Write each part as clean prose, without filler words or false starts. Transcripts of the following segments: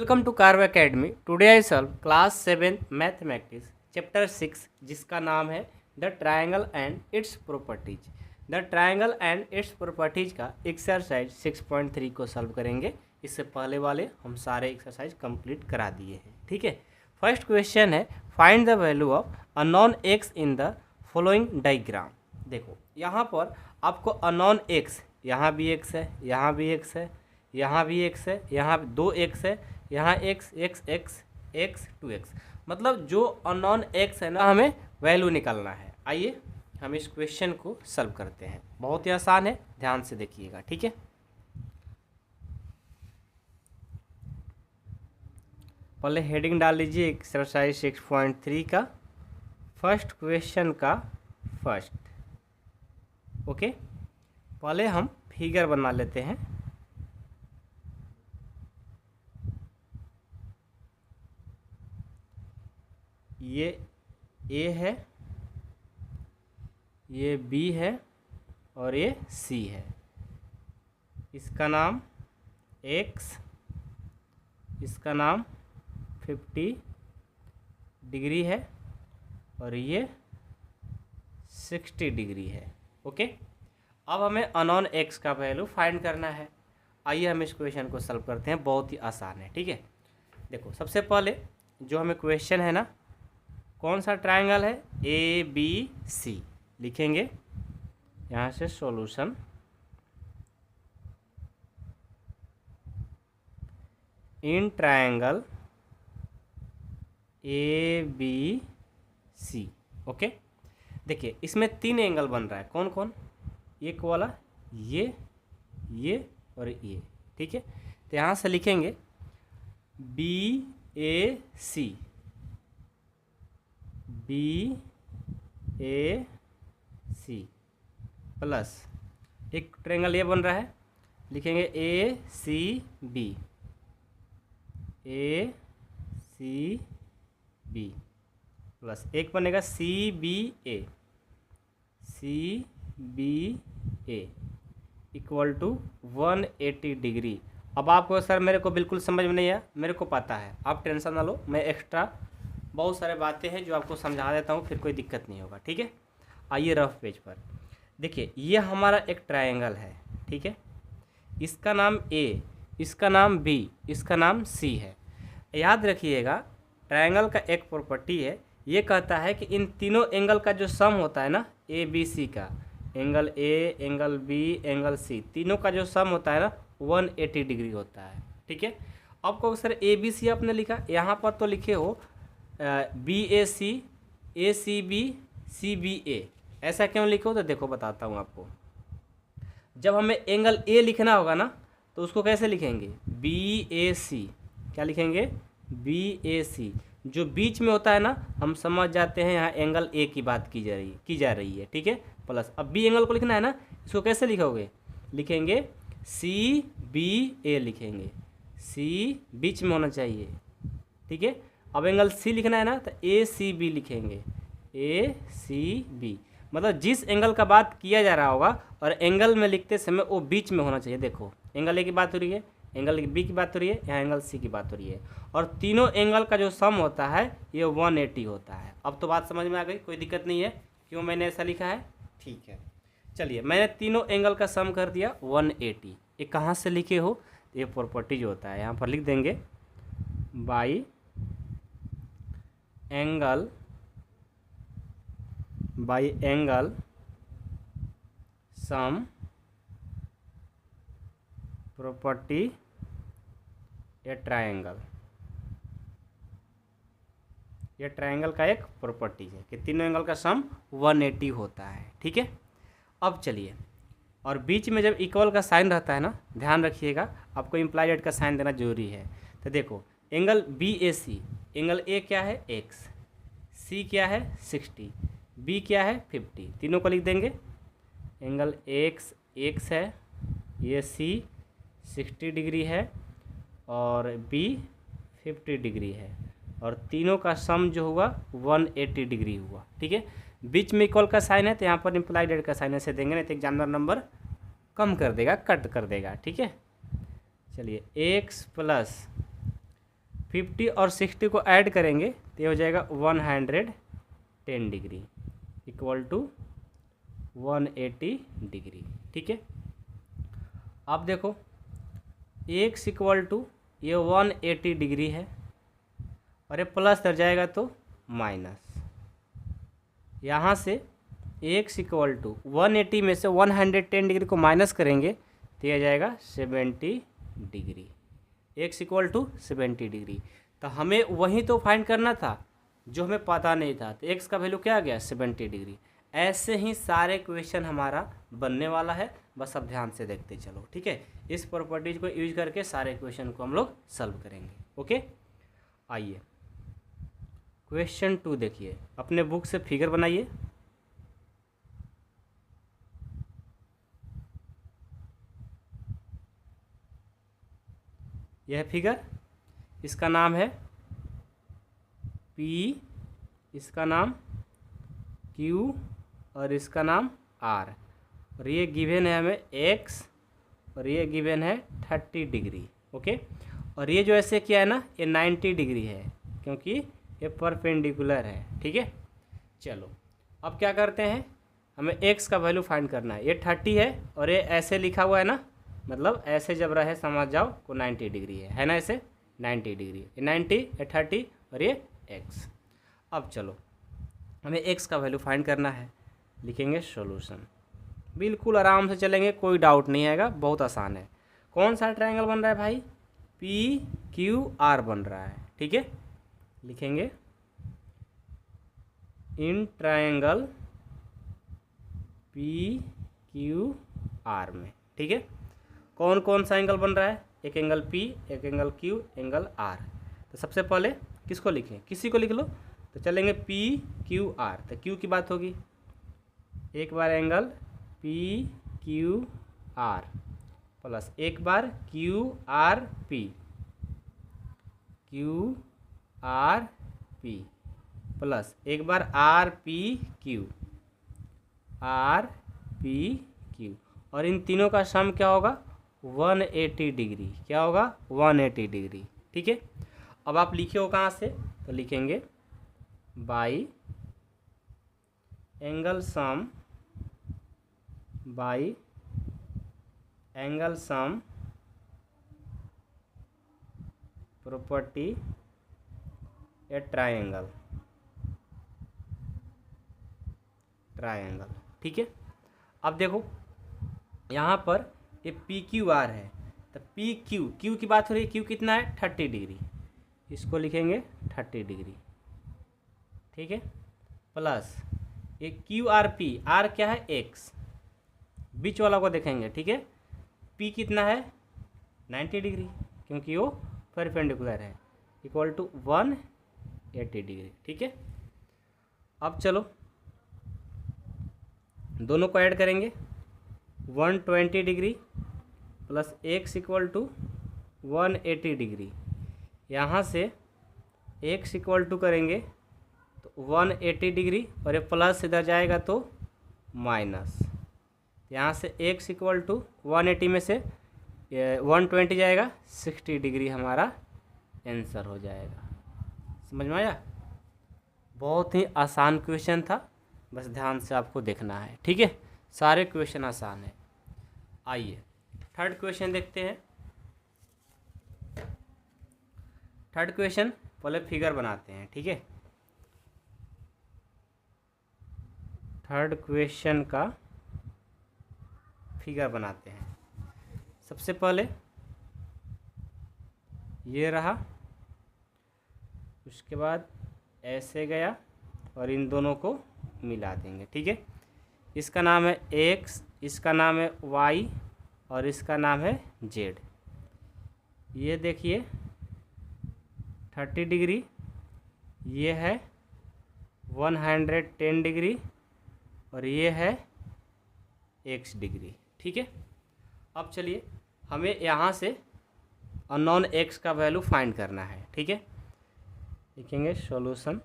Welcome to Carve Academy. Today I solve class 7 mathematics chapter 6 जिसका नाम है the triangle and its properties. The triangle and its properties का exercise 6.3 को solve करेंगे। इससे पहले वाले हम सारे एक्सरसाइज कंप्लीट करा दिए हैं। ठीक है, फर्स्ट क्वेश्चन है find the value of unknown x in the following diagram. देखो यहाँ पर आपको अननोन एक्स, यहाँ भी एक्स है, यहाँ भी एक्स है, यहाँ भी एक्स है, यहाँ दो एक्स है, यहाँ x x x x 2x, मतलब जो अननोन एक्स है ना हमें वैल्यू निकालना है। आइए हम इस क्वेश्चन को सॉल्व करते हैं। बहुत ही आसान है, ध्यान से देखिएगा। ठीक है, पहले हेडिंग डाल लीजिए एक्सरसाइज 6.3 का फर्स्ट क्वेश्चन का फर्स्ट। ओके, पहले हम फिगर बना लेते हैं। ये ए है, ये बी है और ये सी है। इसका नाम एक्स, इसका नाम 50 डिग्री है और ये 60 डिग्री है। ओके, अब हमें अननोन एक्स का वैल्यू फाइंड करना है। आइए हम इस क्वेश्चन को सॉल्व करते हैं। बहुत ही आसान है। ठीक है, देखो सबसे पहले जो हमें क्वेश्चन है ना, कौन सा ट्रायंगल है, ए बी सी लिखेंगे। यहाँ से solution, in triangle A B C. Okay, देखिए इसमें 3 एंगल बन रहा है। कौन कौन, एक वाला, ये और ये। ठीक है, तो यहाँ से लिखेंगे B A C, B A C plus एक ट्रायंगल ये बन रहा है, लिखेंगे A C B, A C B plus एक बनेगा C B A, C B A equal to 180 degree. अब आपको सर मेरे को बिल्कुल समझ में नहीं आया, मेरे को पता है, आप टेंशन ना लो, मैं एक्स्ट्रा बहुत सारे बातें हैं जो आपको समझा देता हूँ, फिर कोई दिक्कत नहीं होगा। ठीक है, आइए रफ पेज पर देखिए, ये हमारा एक ट्रायंगल है। ठीक है, इसका नाम ए, इसका नाम बी, इसका नाम सी है। याद रखिएगा ट्रायंगल का एक प्रॉपर्टी है, ये कहता है कि इन तीनों एंगल का जो सम होता है ना, ए बी सी का, angle A, angle B, angle C, तीनों का जो सम होता है ना 180 डिग्री होता है। ठीक है, आपको सर ए बी सी आपने लिखा, यहाँ पर तो लिखे हो B A C B, C B ए, ऐसा क्यों लिखो, तो देखो बताता हूँ आपको। जब हमें एंगल ए लिखना होगा ना, तो उसको कैसे लिखेंगे, बी ए सी, क्या लिखेंगे, बी ए सी। जो बीच में होता है ना, हम समझ जाते हैं यहाँ एंगल ए की बात की जा रही है। ठीक है, प्लस अब बी एंगल को लिखना है ना, इसको कैसे लिखोगे, लिखेंगे सी बी ए, लिखेंगे सी बीच में होना चाहिए। ठीक है, अब एंगल सी लिखना है ना, तो ए सी बी लिखेंगे, ए सी बी, मतलब जिस एंगल का बात किया जा रहा होगा और एंगल में लिखते समय वो बीच में होना चाहिए। देखो एंगल ए की बात हो रही है, एंगल बी की बात हो रही है, यहाँ एंगल सी की बात हो रही है, और तीनों एंगल का जो सम होता है ये 180 होता है। अब तो बात समझ में आ गई, कोई दिक्कत नहीं है क्यों मैंने ऐसा लिखा है। ठीक है, चलिए मैंने तीनों एंगल का सम कर दिया 180। ये कहाँ से लिखे हो, ये प्रॉपर्टी जो होता है यहाँ पर लिख देंगे, by angle sum property A triangle. ये ट्रायंगल का एक प्रॉपर्टी है कि तीनों एंगल का सम 180 होता है। ठीक है, अब चलिए, और बीच में जब इक्वल का साइन रहता है ना, ध्यान रखिएगा आपको इम्प्लाइड का साइन देना जरूरी है। तो देखो angle B A C, angle A क्या है एक्स, सी क्या है 60, बी क्या है 50, तीनों को लिख देंगे। एंगल एक्स है, ये सी 60 डिग्री है और बी 50 डिग्री है, और तीनों का सम जो हुआ 180 डिग्री हुआ। ठीक है, बीच में इक्वल का साइन है तो यहाँ पर इम्प्लाइड का साइन ऐसे देंगे, नहीं तो एग्जामिनर नंबर कम कर देगा, कट कर देगा। ठीक है, चलिए x प्लस 50 और 60 को ऐड करेंगे तो ये हो जाएगा 110 डिग्री इक्वल टू 180 डिग्री। ठीक है, अब देखो x इक्वल टू ये 180 डिग्री है और ये प्लस कर जाएगा तो माइनस, यहाँ से x इक्वल टू 180 में से 110 डिग्री को माइनस करेंगे तो यह जाएगा 70 degree, x equal to 70 degree. तो हमें वही तो फाइंड करना था जो हमें पता नहीं था, तो x का वैल्यू क्या आ गया 70 डिग्री। ऐसे ही सारे क्वेश्चन हमारा बनने वाला है, बस अब ध्यान से देखते चलो। ठीक है, इस प्रॉपर्टीज को यूज करके सारे क्वेश्चन को हम लोग सॉल्व करेंगे। ओके, आइए क्वेश्चन 2 देखिए, अपने बुक से फिगर बनाइए। यह फिगर, इसका नाम है P, इसका नाम Q और इसका नाम R, और ये गिवन है हमें x और ये गिवन है 30 डिग्री। ओके, और ये जो ऐसे किया है ना ये 90 डिग्री है क्योंकि ये परपेंडिकुलर है। ठीक है, चलो अब क्या करते हैं, हमें x का वैल्यू फाइंड करना है। ये 30 है और ये ऐसे लिखा हुआ है ना, मतलब ऐसे जब रहे समझ जाओ को 90 डिग्री है ना, ऐसे 90 डिग्री, ये 90, ये 30 और ये x। अब चलो हमें x का वैल्यू फाइंड करना है, लिखेंगे सॉल्यूशन। बिल्कुल आराम से चलेंगे, कोई डाउट नहीं आएगा, बहुत आसान है। कौन सा ट्रायंगल बन रहा है भाई, PQR बन रहा है। ठीक है, लिखेंगे इन ट्रायंगल PQR में। ठीक है, कौन कौन सा एंगल बन रहा है, एक एंगल P, एक एंगल Q, एंगल R। तो सबसे पहले किसको लिखें, किसी को लिख लो, तो चलेंगे PQR, तो Q की बात होगी, एक बार एंगल PQR प्लस एक बार QRP, QRP प्लस एक बार RPQ, RPQ, और इन तीनों का सम क्या होगा 180 डिग्री। क्या होगा 180 डिग्री। ठीक है, अब आप लिखे हो कहाँ से, तो लिखेंगे by angle sum, by angle sum property A triangle, triangle. ठीक है, अब देखो यहाँ पर ये PQR है, तो Q की बात हो रही है, Q कितना है 30 डिग्री, इसको लिखेंगे 30 डिग्री। ठीक है, प्लस ये QRP, R क्या है x, बीच वाला को देखेंगे। ठीक है, P कितना है 90 डिग्री क्योंकि वो परपेंडिकुलर है, इक्वल टू 180 डिग्री। ठीक है, अब चलो दोनों को ऐड करेंगे, 120 degree plus x equal to 180 degree, यहाँ से x इक्वल टू करेंगे तो 180 डिग्री और ये प्लस इधर जाएगा तो माइनस, यहाँ से x इक्वल टू 180 में से 120 जाएगा, 60 डिग्री हमारा आंसर हो जाएगा। समझ में आया, बहुत ही आसान क्वेश्चन था, बस ध्यान से आपको देखना है। ठीक है, सारे क्वेश्चन आसान है। आइए थर्ड क्वेश्चन देखते हैं। थर्ड क्वेश्चन पहले फिगर बनाते हैं। ठीक है, थर्ड क्वेश्चन का फिगर बनाते हैं। सबसे पहले ये रहा, उसके बाद ऐसे गया और इन दोनों को मिला देंगे। ठीक है, इसका नाम है x, इसका नाम है y और इसका नाम है z। ये देखिए 30 डिग्री, ये है 110 डिग्री और ये है x डिग्री। ठीक है, अब चलिए हमें यहाँ से अननोन x का वैल्यू फाइंड करना है। ठीक है, लिखेंगे सॉल्यूशन।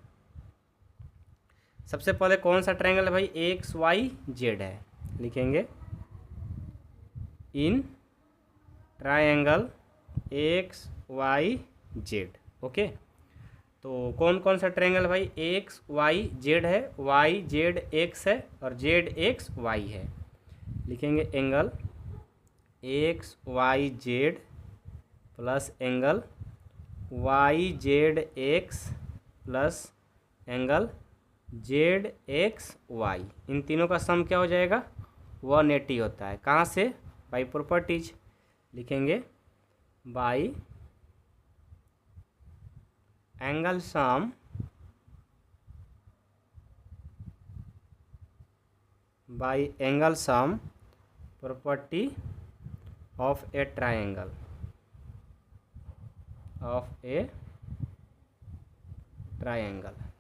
सबसे पहले कौन सा ट्रायंगल है भाई, एक्स वाई जेड है, लिखेंगे in triangle X Y Z. Okay, तो कौन कौन सा ट्रायंगल भाई, एक्स वाई जेड है, वाई जेड एक्स है और जेड एक्स वाई है। लिखेंगे angle X Y Z plus angle Y Z X plus angle Z X Y, इन तीनों का सम क्या हो जाएगा 180 होता है। कहाँ से, बाई प्रॉपर्टीज। लिखेंगे by angle sum by angle sum property of A triangle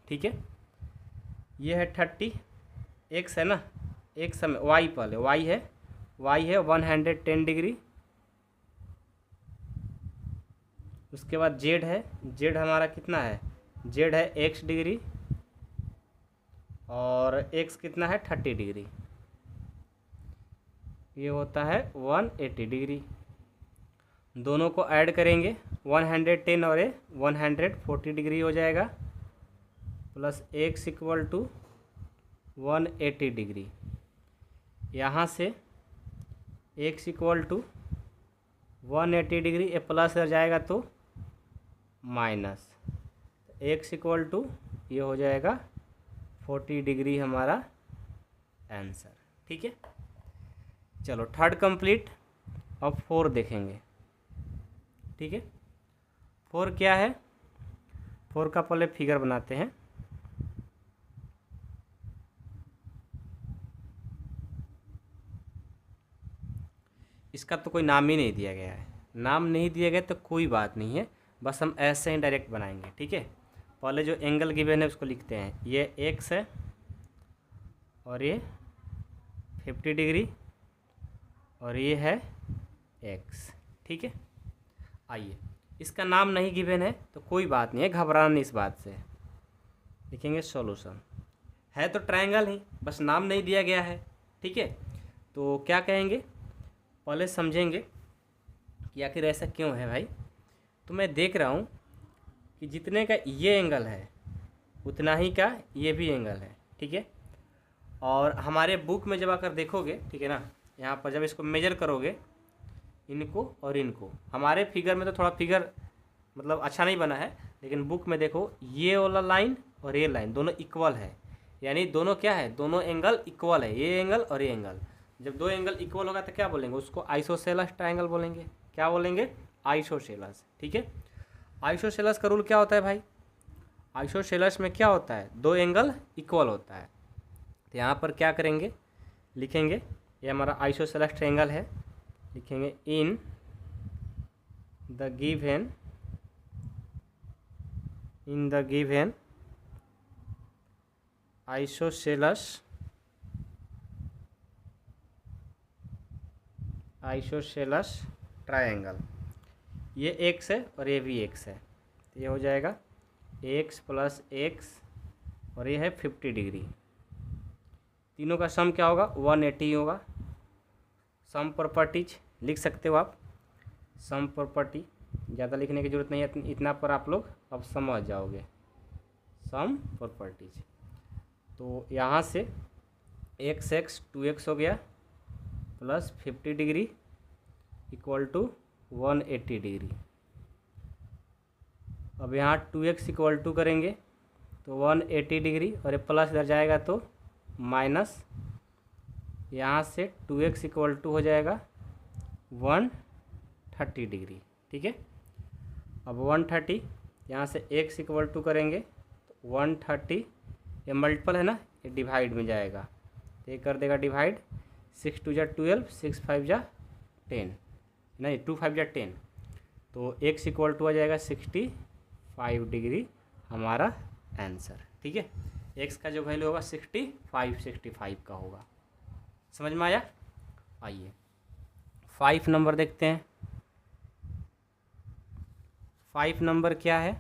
ठीक है। ये है 30, एक्स है ना, एक्स में वाई पहले वाई है 110 डिग्री। उसके बाद जेड है, जेड हमारा कितना है, जेड है एक्स डिग्री और एक्स कितना है 30 डिग्री, ये होता है 180 डिग्री। दोनों को ऐड करेंगे 110 और 140 डिग्री हो जाएगा, plus x equal to 180 degree. यहाँ से एक्स इक्वल टू 180 डिग्री, ये प्लस हो जाएगा तो माइनस, एक्स इक्वल टू ये हो जाएगा 40 डिग्री हमारा आंसर। ठीक है, चलो थर्ड कंप्लीट। अब 4 देखेंगे। ठीक है, 4 क्या है, 4 का पहले फिगर बनाते हैं। इसका तो कोई नाम ही नहीं दिया गया है, नाम नहीं दिया गया तो कोई बात नहीं है, बस हम ऐसे ही डायरेक्ट बनाएंगे। ठीक है, पहले जो एंगल गिवन है उसको लिखते हैं, ये एक्स है और ये 50 डिग्री और ये है एक्स। ठीक है, आइए, इसका नाम नहीं गिवन है तो कोई बात नहीं है, घबराना नहीं इस बात से। लिखेंगे सॉल्यूशन, है तो ट्रायंगल ही, बस नाम नहीं दिया गया है। ठीक है, तो क्या कहेंगे, पहले समझेंगे कि आखिर ऐसा क्यों है भाई। तो मैं देख रहा हूँ कि जितने का ये एंगल है उतना ही का ये भी एंगल है। ठीक है, और हमारे बुक में जब आकर देखोगे, ठीक है ना, यहाँ पर जब इसको मेजर करोगे इनको और इनको, हमारे फिगर में तो थोड़ा फिगर मतलब अच्छा नहीं बना है, लेकिन बुक में देखो ये वाला लाइन और ये लाइन दोनों इक्वल है, यानी दोनों क्या है, दोनों एंगल इक्वल है, ये एंगल और ये एंगल। जब दो एंगल इक्वल होगा तो क्या बोलेंगे, उसको आइसोसेलेस ट्रायंगल बोलेंगे। क्या बोलेंगे, आइसोसेलेस। ठीक है, आइसोसेलेस का रूल क्या होता है भाई, आइसोसेलेस में क्या होता है, दो एंगल इक्वल होता है। तो यहाँ पर क्या करेंगे, लिखेंगे ये हमारा आइसोसेलेस ट्रायंगल है, लिखेंगे इन द गिवन आइसोसेलेस ट्रायंगल, ये एक्स है और ये भी एक्स है, तो ये हो जाएगा एक्स प्लस एक्स और ये है 50 डिग्री, तीनों का सम क्या होगा 180 होगा। सम प्रॉपर्टीज लिख सकते हो आप, सम प्रॉपर्टी ज़्यादा लिखने की ज़रूरत नहीं है, इतना पर आप लोग अब समझ जाओगे। सम प्रॉपर्टीज, तो यहाँ से एक्स एक्स 2x हो गया plus 50 degree equal to 180 degree. अब यहाँ 2x इक्वल टू करेंगे तो 180 डिग्री और ये प्लस इधर जाएगा तो माइनस, यहाँ से 2x इक्वल टू हो जाएगा 130 डिग्री। ठीक है, अब 130 यहाँ से x इक्वल टू करेंगे तो 130, ये मल्टीपल है ना, ये डिवाइड में जाएगा तो ये कर देगा डिवाइड, 6 2 जा 12, 6 5 जा 10, नहीं 2 5 जा 10, तो x इक्वल टू आ जाएगा 65 डिग्री हमारा आंसर। ठीक है, x का जो वैल्यू होगा 65 का होगा। समझ में आया। आइए 5 नंबर देखते हैं। 5 नंबर क्या है,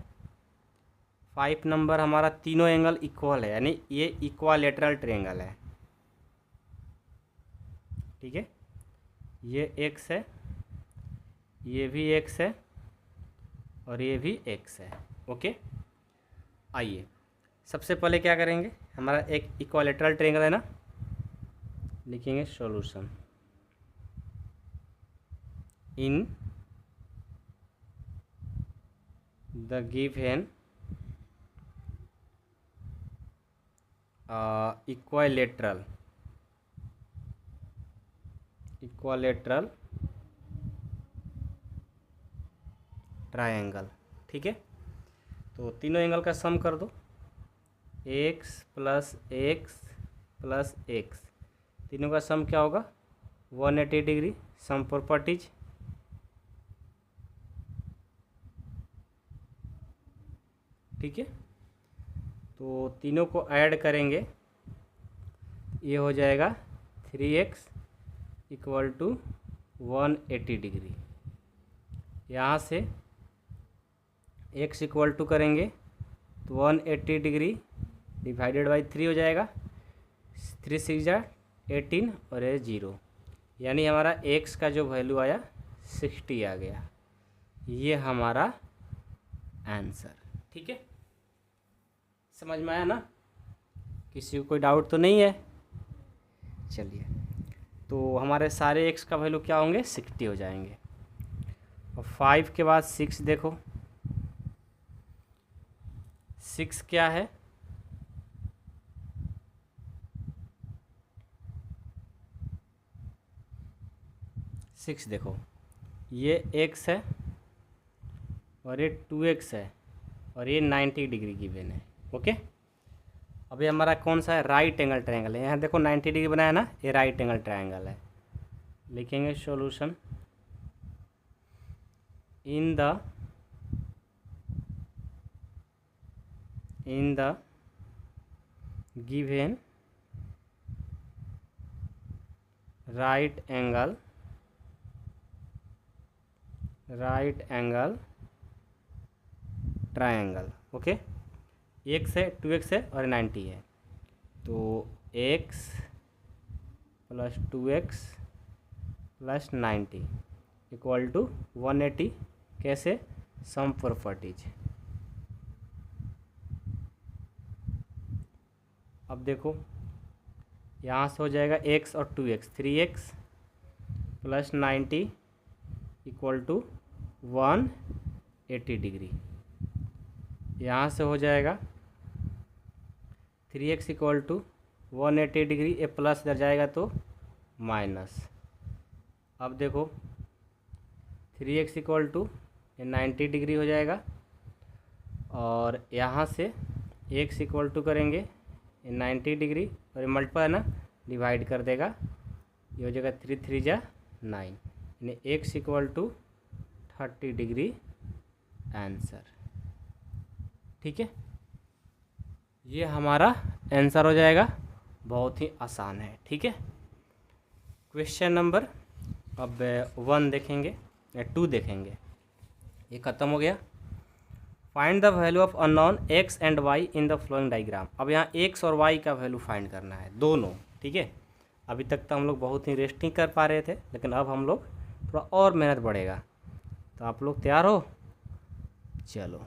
5 नंबर हमारा तीनों एंगल इक्वल है, यानी ये इक्वालेटरल ट्रायंगल है। ठीक है, ये एक्स है, ये भी एक्स है और ये भी x है। ओके, आइए सबसे पहले क्या करेंगे, हमारा एक इक्विलैटरल ट्रायंगल है ना, लिखेंगे solution in the given equilateral triangle. ठीक है, तो तीनों एंगल का सम कर दो, x plus x plus x, तीनों का सम क्या होगा 180 डिग्री, सम प्रॉपर्टीज। ठीक है, तो तीनों को ऐड करेंगे, ये हो जाएगा 3x इक्वल टू 180 डिग्री। यहाँ से x इक्वल टू करेंगे तो 180 डिग्री डिवाइडेड बाई 3 हो जाएगा, 3 6 जा 18 और ये 0, यानी हमारा x का जो वैल्यू आया 60 आ गया। ये हमारा आंसर। ठीक है, समझ में आया ना, किसी को कोई डाउट तो नहीं है? चलिए, तो हमारे सारे x का वैल्यू क्या होंगे 60 हो जाएंगे। और 5 के बाद 6 देखो, 6 क्या है, सिक्स देखो ये x है और ये 2x है और ये 90 डिग्री गिवन है। ओके, अभी हमारा कौन सा है, राइट एंगल ट्रायंगल है। यहाँ देखो 90 डिग्री बनाया ना, ये राइट एंगल ट्रायंगल है। लिखेंगे solution in the given right angle triangle. Okay, x है 2x है और 90 है, तो x plus 2x plus 90 equal to 180। कैसे, सम प्रॉपर्टीज। अब देखो यहाँ से हो जाएगा x और 2x, 3x plus 90 equal to 180 degree. यहाँ से हो जाएगा 3x इक्वल टू 180 डिग्री, ए प्लस इधर जाएगा तो माइनस। अब देखो 3x इक्वल टू 90 डिग्री हो जाएगा, और यहाँ से x इक्वल टू करेंगे 90 डिग्री और ये मल्टीपल है ना, डिवाइड कर देगा, ये हो जाएगा 3 3 जा 9, यानी x equal to 30 degree answer. ठीक है, ये हमारा आंसर हो जाएगा, बहुत ही आसान है। ठीक है, क्वेश्चन नंबर अब 1 देखेंगे या 2 देखेंगे, ये ख़त्म हो गया। Find the value of unknown x and y in the flowing diagram. अब यहाँ x और y का वैल्यू फाइंड करना है, दोनों। ठीक है, अभी तक तो हम लोग बहुत ही रेस्टिंग कर पा रहे थे, लेकिन अब हम लोग थोड़ा और मेहनत बढ़ेगा। तो आप लोग तैयार हो? चलो,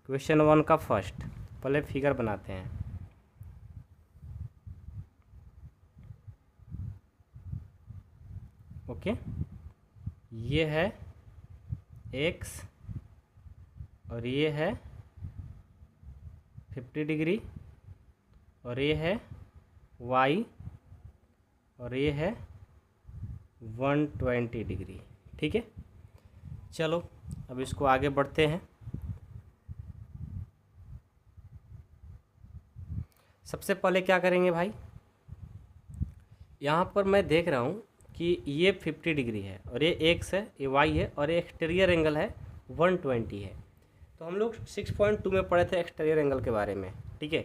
क्वेश्चन 1 का फर्स्ट, पहले फिगर बनाते हैं। ओके, ये है x और ये है 50 डिग्री और ये है y और ये है 120 डिग्री। ठीक है, चलो अब इसको आगे बढ़ते हैं। सबसे पहले क्या करेंगे भाई, यहाँ पर मैं देख रहा हूँ कि ये 50 डिग्री है और ये x है, ये y है, और ये एक्सटीरियर एंगल है 120 है। तो हम लोग 6.2 में पढ़े थे एक्सटीरियर एंगल के बारे में। ठीक है,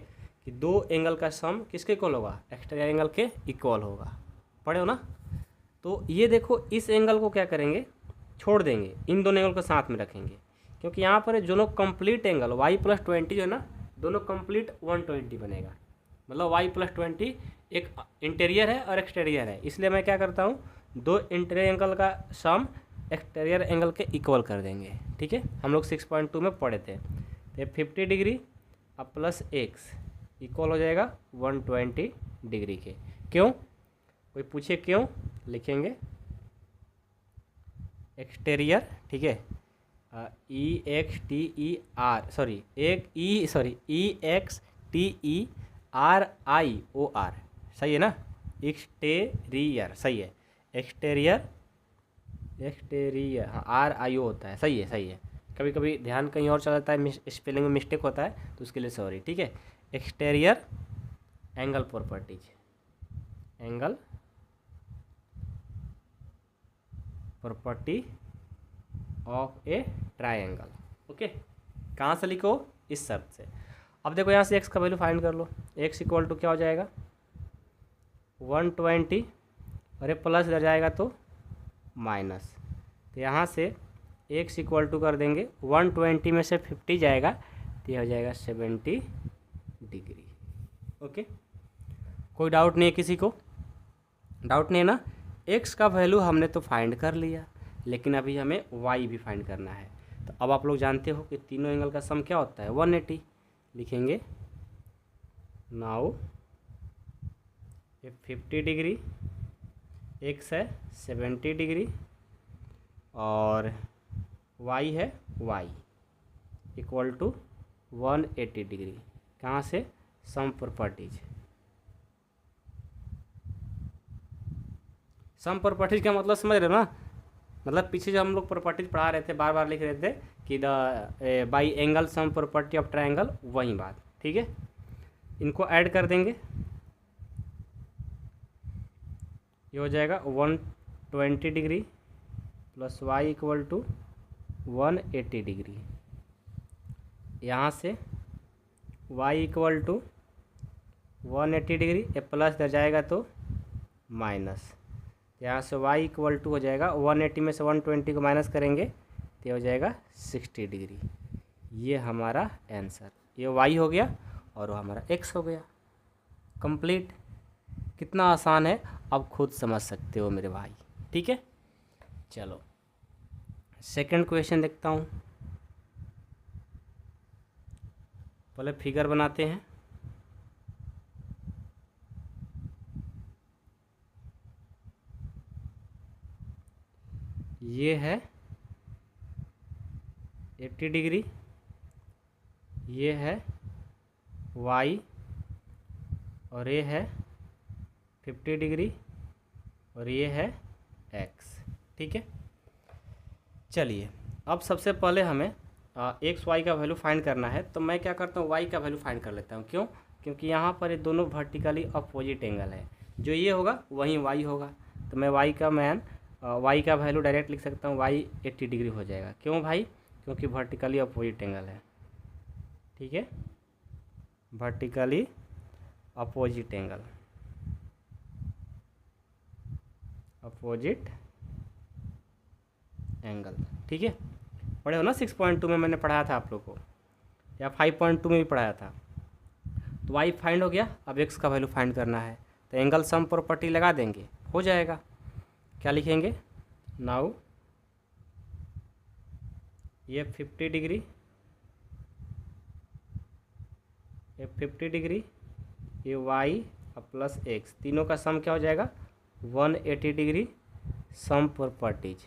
कि दो एंगल का सम किसके इक्वल होगा, एक्सटीरियर एंगल के इक्वल होगा, पढ़े हो ना। तो ये देखो, इस एंगल को क्या करेंगे, छोड़ देंगे, इन दोनों एंगल को साथ में रखेंगे, क्योंकि यहाँ पर दोनों कंप्लीट एंगल y प्लस 20 जो है ना, दोनों कंप्लीट 120 बनेगा। मतलब y प्लस 20 एक इंटीरियर है और एक्सटीरियर है, इसलिए मैं क्या करता हूँ, दो इंटीरियर एंगल का सम एक्सटीरियर एंगल के इक्वल कर देंगे। ठीक है, हम लोग 6.2 में पढ़े थे। तो 50 डिग्री अब प्लस एक्स इक्वल हो जाएगा 120 डिग्री के। क्यों, कोई पूछे क्यों, लिखेंगे एक्सटीरियर, ठीक है, E X T E R sorry E X T E R I O R, सही है ना, एक्सटीरियर सही है, एक्सटीरियर हाँ आर आई ओ होता है, सही है सही है। कभी कभी ध्यान कहीं और चला जाता है, स्पेलिंग में मिस्टेक होता है, तो उसके लिए सॉरी। ठीक है, exterior angle properties, angle property of A triangle. Okay, कहाँ से लिखो, इस शर्त से। अब देखो यहाँ से x का वैल्यू फाइंड कर लो। x इक्वल टू क्या हो जाएगा 120, अरे प्लस इधर जाएगा तो माइनस, तो यहाँ से x इक्वल टू कर देंगे 120 में से 50 जाएगा तो यह हो जाएगा 70 डिग्री। ओके, कोई डाउट नहीं है किसी को, डाउट नहीं है ना। x का वैल्यू हमने तो फाइंड कर लिया, लेकिन अभी हमें y भी फाइंड करना है। तो अब आप लोग जानते हो कि तीनों एंगल का सम क्या होता है 180, लिखेंगे नाउ 50 डिग्री, x है 70 डिग्री और y है y इक्वल टू 180 डिग्री। कहाँ से, सम प्रॉपर्टीज, सम प्रॉपर्टीज का मतलब समझ रहे हो ना, मतलब पीछे जो हम लोग प्रॉपर्टीज पढ़ा रहे थे, बार बार लिख रहे थे कि the by angle sum property of triangle, वही बात। ठीक है, इनको ऐड कर देंगे, ये हो जाएगा 120 degree plus y equal to 180 degree. यहाँ से y इक्वल टू 180 डिग्री, ये प्लस इधर जाएगा तो माइनस, यहाँ से y इक्वल टू हो जाएगा 180 में से 120 को माइनस करेंगे तो ये हो जाएगा 60 डिग्री। ये हमारा आंसर, ये y हो गया और वो हमारा x हो गया। कंप्लीट। कितना आसान है, अब खुद समझ सकते हो मेरे भाई। ठीक है, चलो सेकंड क्वेश्चन देखता हूँ। पहले फिगर बनाते हैं। ये है 80 डिग्री, ये है y और ये है 50 डिग्री और ये है x। ठीक है, चलिए अब सबसे पहले हमें एक्स वाई का वैल्यू फाइंड करना है। तो मैं क्या करता हूँ, y का वैल्यू फाइंड कर लेता हूँ। क्यों, क्योंकि यहाँ पर ये दोनों वर्टिकली अपोजिट एंगल है, जो ये होगा वहीं y होगा। तो मैं y का वैल्यू डायरेक्ट लिख सकता हूँ, y 80 डिग्री हो जाएगा। क्यों भाई, क्योंकि वर्टिकली अपोजिट एंगल है। ठीक है, vertically opposite angle, opposite angle. ठीक है, पढ़े हो ना 6.2 में मैंने पढ़ाया था आप लोग को, या 5.2 में भी पढ़ाया था। तो y फाइंड हो गया, अब x का वैल्यू फाइंड करना है। तो एंगल सम प्रॉपर्टी लगा देंगे, हो जाएगा। क्या लिखेंगे, नाउ ये 50 डिग्री, ये 50 डिग्री, ये y प्लस x, तीनों का सम क्या हो जाएगा 180 डिग्री सम प्रॉपर्टीज।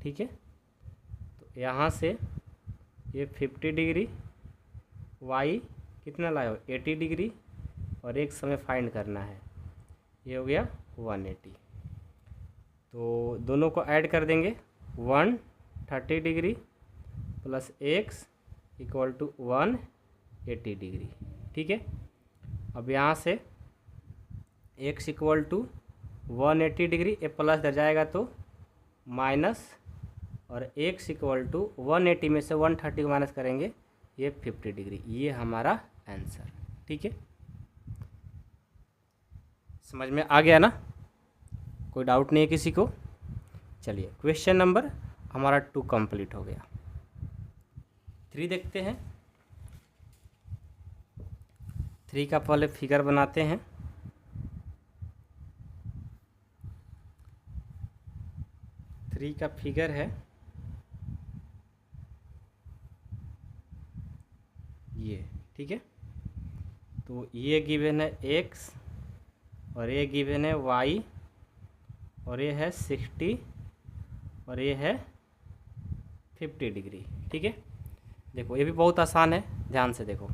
ठीक है, तो यहाँ से ये 50 डिग्री, y कितना लाए हो 80 डिग्री और एक समय फाइंड करना है, ये हो गया 180। तो दोनों को ऐड कर देंगे, 130 degree plus x equal to 180 degree. ठीक है, अब यहाँ से x इक्वल टू 180 डिग्री, ये प्लस इधर जाएगा तो माइनस, और x इक्वल टू 180 में से 130 को माइनस करेंगे, ये 50 डिग्री। ये हमारा आंसर। ठीक है, समझ में आ गया ना, कोई डाउट नहीं है किसी को। चलिए क्वेश्चन नंबर हमारा 2 कंप्लीट हो गया। 3 देखते हैं। 3 का पहले फिगर बनाते हैं। 3 का फिगर है ये, ठीक है। तो ये गिवन है x और ये गिवन है y और ये है 60 और ये है 50 डिग्री, ठीक है। देखो ये भी बहुत आसान है, ध्यान से देखो।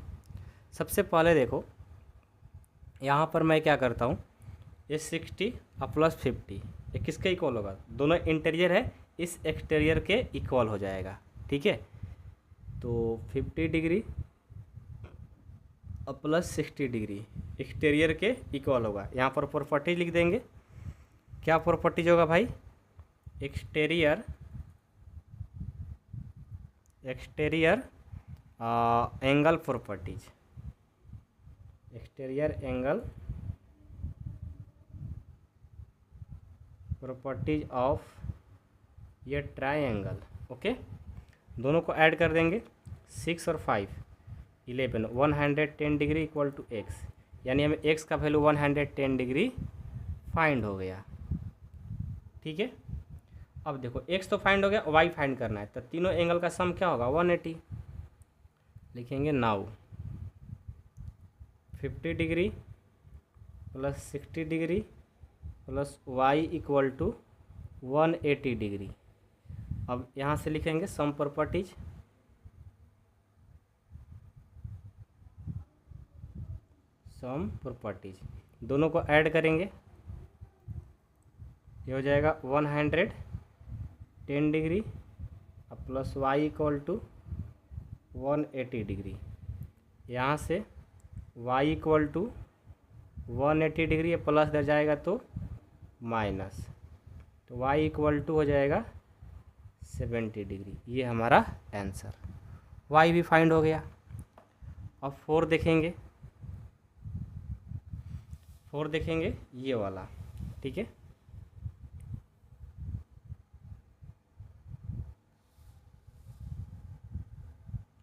सबसे पहले देखो यहाँ पर मैं क्या करता हूँ, ये 60 और प्लस 50 ये किसके इक्वल होगा, दोनों इंटीरियर है, इस एक्सटीरियर के इक्वल हो जाएगा, ठीक है। तो 50 डिग्री और प्लस 60 डिग्री एक्सटीरियर के इक्वल होगा। यहाँ पर प्रॉपर्टी लिख देंगे, क्या प्रॉपर्टीज होगा भाई, exterior angle properties, exterior angle properties of ये ट्रायंगल, ओके। दोनों को ऐड कर देंगे, 6 और 5 11, 110 डिग्री इक्वल टू एक्स, यानी हमें एक्स का वैल्यू 110 डिग्री फाइंड हो गया, ठीक है। अब देखो एक्स तो फाइंड हो गया, वाई फाइंड करना है, तो तीनों एंगल का सम क्या होगा 180, लिखेंगे now 50 degree plus 60 degree plus y equal to 180 degree. अब यहाँ से लिखेंगे सम प्रॉपर्टीज, सम प्रॉपर्टीज, दोनों को ऐड करेंगे, ये हो जाएगा 110 degree plus y equal to 180 degree. यहाँ से वाई इक्वल टू 180 डिग्री, ये प्लस दे जाएगा तो माइनस, तो वाई इक्वल टू हो जाएगा 70 डिग्री। ये हमारा आंसर, वाई भी फाइंड हो गया। अब 4 देखेंगे, 4 देखेंगे ये वाला, ठीक है।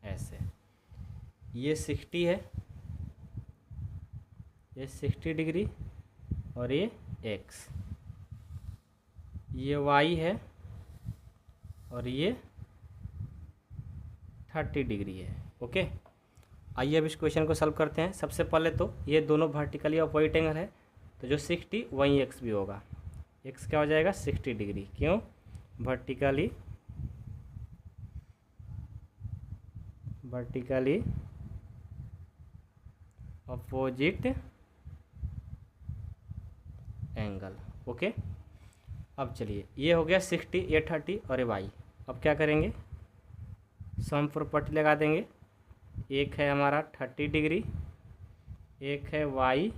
ऐसे ये 60 है, ये 60 डिग्री और ये x, ये y है और ये 30 डिग्री है, ओके। आइए अब इस क्वेश्चन को सॉल्व करते हैं। सबसे पहले तो ये दोनों वर्टिकली अपोजिट एंगल है, तो जो 60 वहीं x भी होगा, x क्या हो जाएगा 60 डिग्री, क्यों, वर्टिकली अपोजिट एंगल, ओके। अब चलिए ये हो गया 60, ये 30 और ये y। अब क्या करेंगे, सम प्रॉपर्टी लगा देंगे, एक है हमारा 30 डिग्री, एक है y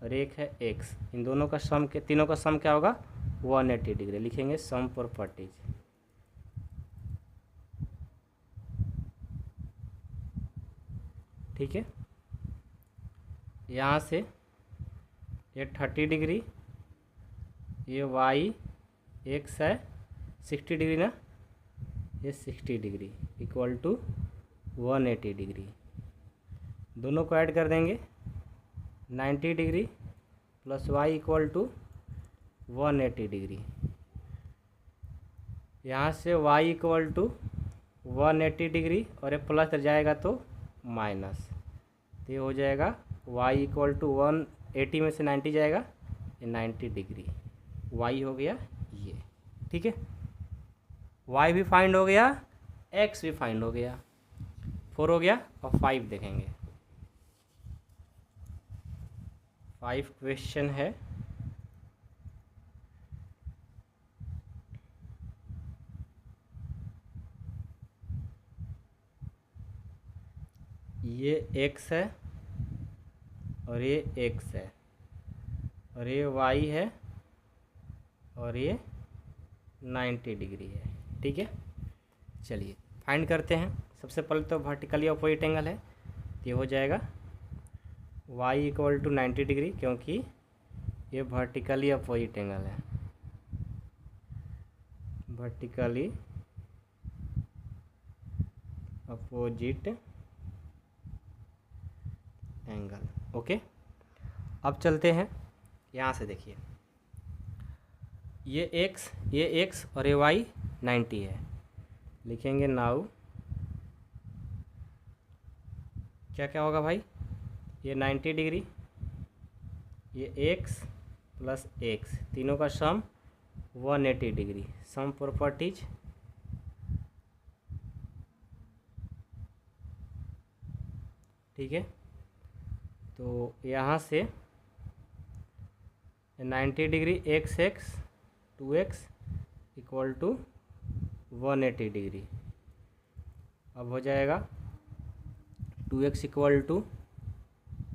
और एक है x, इन दोनों का सम के तीनों का सम क्या होगा 180 डिग्री, लिखेंगे सम प्रॉपर्टीज, ठीक है। यहाँ से ये 30 डिग्री, ये y x है 60 डिग्री ना, ये 60 डिग्री इक्वल टू 180 डिग्री, दोनों को ऐड कर देंगे, 90 degree plus y equal to 180 degree. यहाँ से y इक्वल टू 180 डिग्री और ये प्लस जाएगा तो माइनस, तो ये हो जाएगा y इक्वल टू 180 में से 90 जाएगा, ये 90 डिग्री, y हो गया ये, ठीक है। y भी फाइंड हो गया, x भी फाइंड हो गया, 4 हो गया। और 5 देखेंगे, 5 क्वेश्चन है, ये x है और ये x है और ये y है और ये 90 डिग्री है, ठीक है। चलिए फाइंड करते हैं। सबसे पहले तो वर्टिकली अपोजिट एंगल है, तो ये हो जाएगा y इक्वल टू 90 डिग्री, क्योंकि ये वर्टिकली अपोजिट एंगल है, वर्टिकली अपोजिट एंगल, ओके। अब चलते हैं, यहाँ से देखिए ये एक्स और ये वाई 90 है। लिखेंगे नाउ क्या क्या होगा भाई, ये 90 डिग्री, ये एक्स प्लस एक्स, तीनों का सम 180 डिग्री। सम प्रॉपर्टीज ठीक है। तो यहाँ से 90 degree x 2x equal to 180 degree. अब हो जाएगा 2x equal to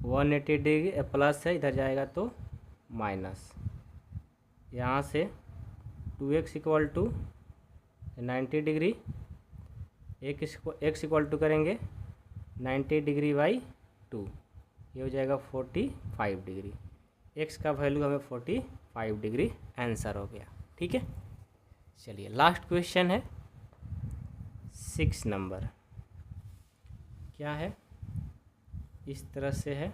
180 degree, plus है इधर जाएगा तो माइनस। यहाँ से 2x equal to 90 degree, x equal to करेंगे 90 डिग्री बाई 2, ये हो जाएगा 45 डिग्री। एक्स का वैल्यू हमें 45 डिग्री आंसर हो गया। ठीक है, चलिए लास्ट क्वेश्चन है 6 नंबर। क्या है, इस तरह से है,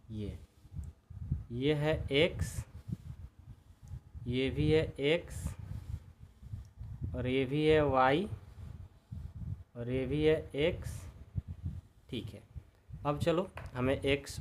ये है x, ये भी है x, और ये भी है y, और ये भी है x। ठीक है, अब चलो हमें x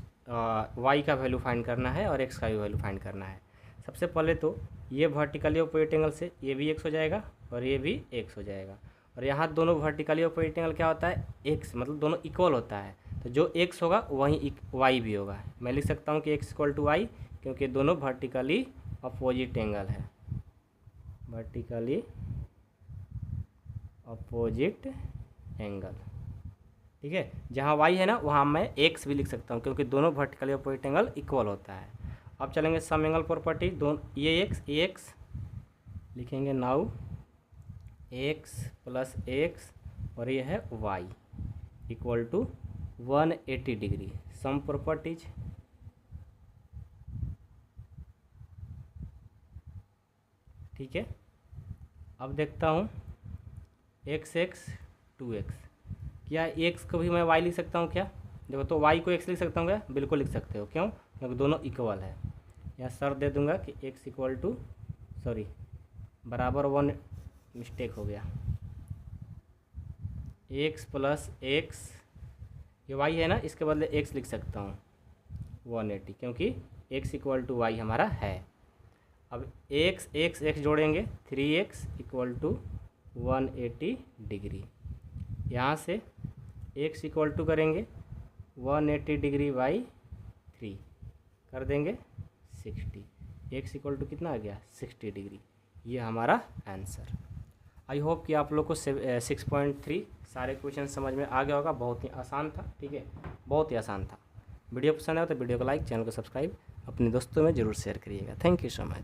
y का वैल्यू फाइंड करना है और x का भी वैल्यू फाइंड करना है। सबसे पहले तो ये वर्टिकली ऑपोजिट एंगल से ये भी x हो जाएगा और ये भी x हो जाएगा, और यहाँ दोनों वर्टिकली ऑपोजिट एंगल क्या होता है, x, मतलब दोनों इक्वल होता है। तो जो x होगा वहीं y भी होगा। मैं लिख सकता हूँ कि x इक्वल टू y, क्योंकि दोनों वर्टिकली अपोजिट एंगल है, वर्टिकली अपोजिट एंगल। ठीक है, जहाँ y है ना वहाँ मैं x भी लिख सकता हूँ, क्योंकि दोनों वर्टिकली अपोजिट एंगल इक्वल होता है। अब चलेंगे सम एंगल प्रॉपर्टी, दोनों ये x लिखेंगे नाउ x प्लस x, और ये है y equal to 180 degree. Sum properties ठीक है। अब देखता हूँ x 2x, क्या x को भी मैं y लिख सकता हूँ क्या? देखो, तो y को x लिख सकता हूँ क्या? बिल्कुल लिख सकते हो। क्यों? क्योंकि दोनों इक्वल है। यहाँ शर्त दे दूंगा कि x इक्वल टू बराबर 1, मिस्टेक हो गया, x प्लस x, ये y है ना, इसके बदले x लिख सकता हूँ 180, क्योंकि x इक्वल टू y हमारा है। अब x जोड़ेंगे 3x इक्वल टू 180 डिग्री। यहाँ से x इक्वल टू करेंगे 180 डिग्री बाई 3 कर देंगे 60। x इक्वल टू कितना आ गया, 60 डिग्री। ये हमारा आंसर। आई होप कि आप लोग को 6.3 सारे क्वेश्चन समझ में आ गया होगा। बहुत ही आसान था। ठीक है, बहुत ही आसान था। वीडियो पसंद आया तो वीडियो को लाइक, चैनल को सब्सक्राइब, अपने दोस्तों में ज़रूर शेयर करिएगा। Thank you so much.